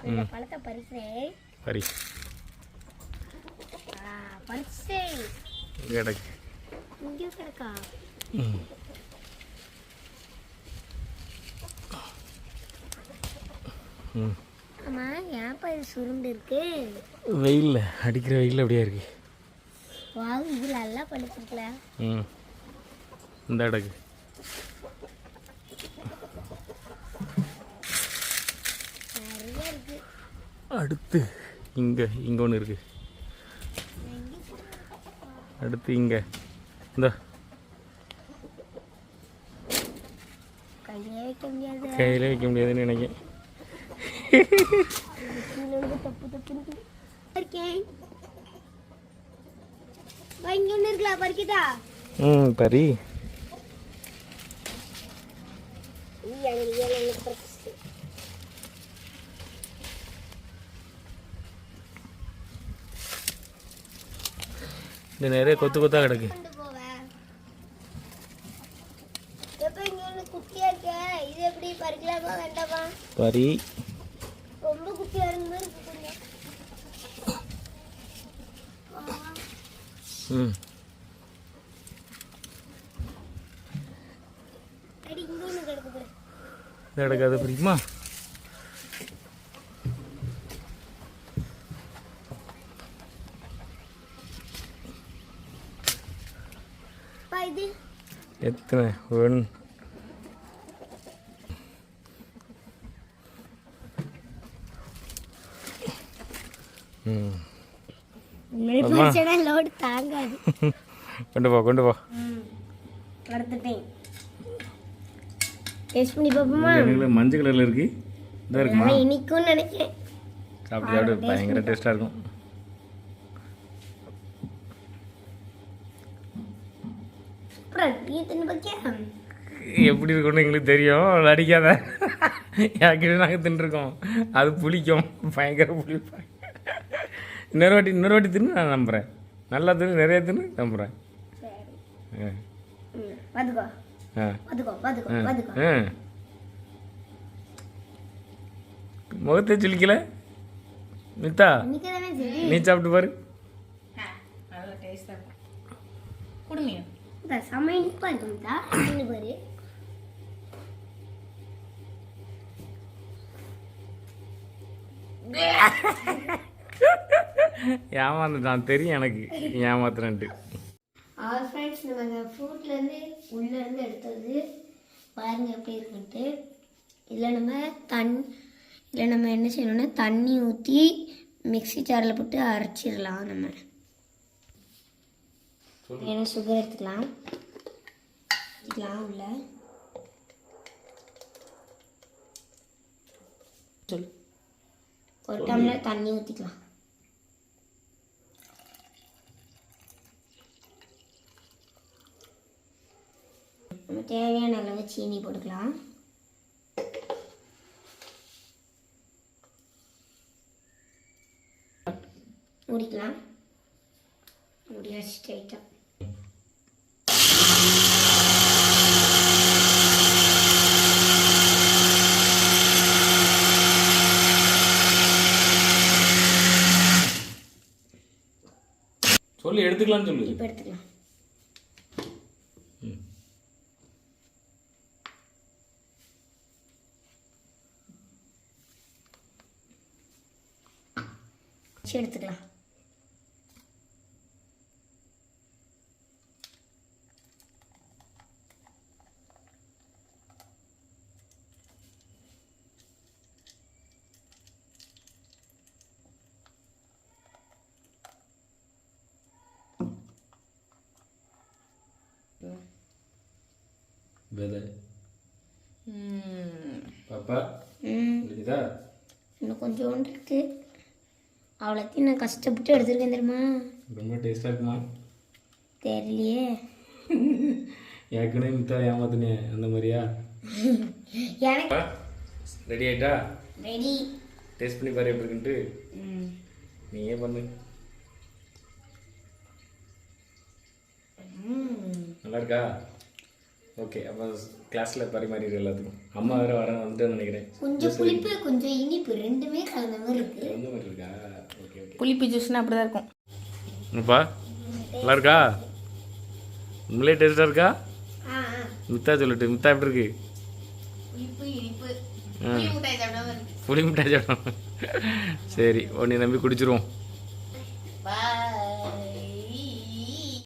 இந்த பழத்தை பறிக்கிறேன். பறி பறிச்சேன். கிடக்கு இங்கே கிடக்கா? ஆமா, ஏன்ப்பா இது சுருண்டு இருக்கு? வெயிலில் அடிக்கிற வெயிலில் அப்படியே இருக்கு. வாவு, இது நல்லா பழுத்துருக்கல. இந்த இடக்கு நிறைய இருக்கு. அடுத்து இங்கே ஒன்று இருக்கு. அடுத்து இங்கே இந்த கையிலே வைக்க முடியாது. கையில் வைக்க முடியாதுன்னு நினைக்கிறேன். தப்பு தப்புன்னு இருக்கேன். இங்க ஒன்று இருக்கலாம், பறிக்கிட்டா? பறி இந்த நிறைய கொத்து கொத்தா கிடக்கு. பறி ரொம்ப குட்டியா இருக்கு. கிடக்காது பிடிக்குமா? எத்தனை ஒன் லோடு தாங்காது. கொண்டு போ. வளர்த்துட்டேன். டேஸ்ட் பண்ணி பார்ப்போமா? மஞ்சள் கலர்ல இருக்கு. இதா இருக்குமா? இனிக்கும் நினைக்கிறேன். சாப்பிட்டு பயங்கர டேஸ்டா இருக்கும். எப்படி இருக்கும்னு எங்களுக்கு தெரியும். அடிக்காத, யாருக்கிட்ட நாங்கள் தின்னுருக்கோம். அது புளிக்கும், பயங்கர புளிப்பாங்க. இன்னொரு வாட்டி தின்னு நான் நம்புகிறேன். நல்லா தின்னு, நிறைய தின்னு நம்புகிறேன். முகத்தை சொல்லிக்கல மித்தா, நீ சாப்பிட்டு பாரு. ஏமாந்துட்டான், தெரியும் எனக்கு ஏமாத்துறேன்ட்டு. ஃப்ரெண்ட்ஸ், நம்ம இந்த ஃப்ரூட்லேருந்து உள்ளேருந்து எடுத்தது பாருங்க எப்படி இருக்குன்ட்டு. இதில் நம்ம என்ன செய்யணும்னா தண்ணி ஊற்றி மிக்ஸி ஜாரில் போட்டு அரைச்சிடலாம். நம்ம ஏன்னா சுகர் எடுத்துக்கலாம் உள்ள. ஒரு டம்ளர் தண்ணி ஊற்றிக்கலாம். நம்ம தேவையான அளவு சீனி போட்டுக்கலாம். மூடிக்கலாம். மூடியாச்சு ஸ்ட்ரைட்டாக. சொல்லி எடுத்துக்கலாம்னு சொல்லு. இப்போ எடுத்துக்கலாம். எடுத்துக்கலாம். பாப்பா இன்னும் கொஞ்சோண்டு இருக்கு. அவ்வளோத்தையும் நான் கஷ்டப்பட்டு எடுத்துருக்கேன் தெரியுமா? ரொம்ப டேஸ்டாக இருக்குமா? தெரியலையே. ஏற்கனவே மித்தா ஏமாத்துனே அந்த மாதிரியா? எனக்கு ரெடி ஆயிட்டா? ரெடி. டேஸ்ட் பண்ணி பாரு எப்படி இருக்குன்ட்டு. நீயே பண்ணு. நல்லா இருக்கா? ஓகே, அப்போ கிளாஸில் பரிமாறிடு எல்லாத்துக்கும். அம்மா வேறு வந்துட்டு நினைக்கிறேன். கொஞ்சம் புளிப்பு கொஞ்சம் இனிப்பு ரெண்டுமே கலந்த புளிப்பு ஜூஸ்னால் அப்படி தான் இருக்கும். அப்பா நல்லா இருக்கா? உண்மையிலே டேஸ்ட்டாக இருக்கா? மித்தா சொல்லிட்டு மித்தா எப்படி இருக்கு? புளிப்பு இனிப்பு ஆ புளி மிட்டாய் சாப்பிடாம இருக்கு. புளி மிட்டாய் சாப்பிடும். சரி உன்னை நம்பி குடிச்சிருவோம்.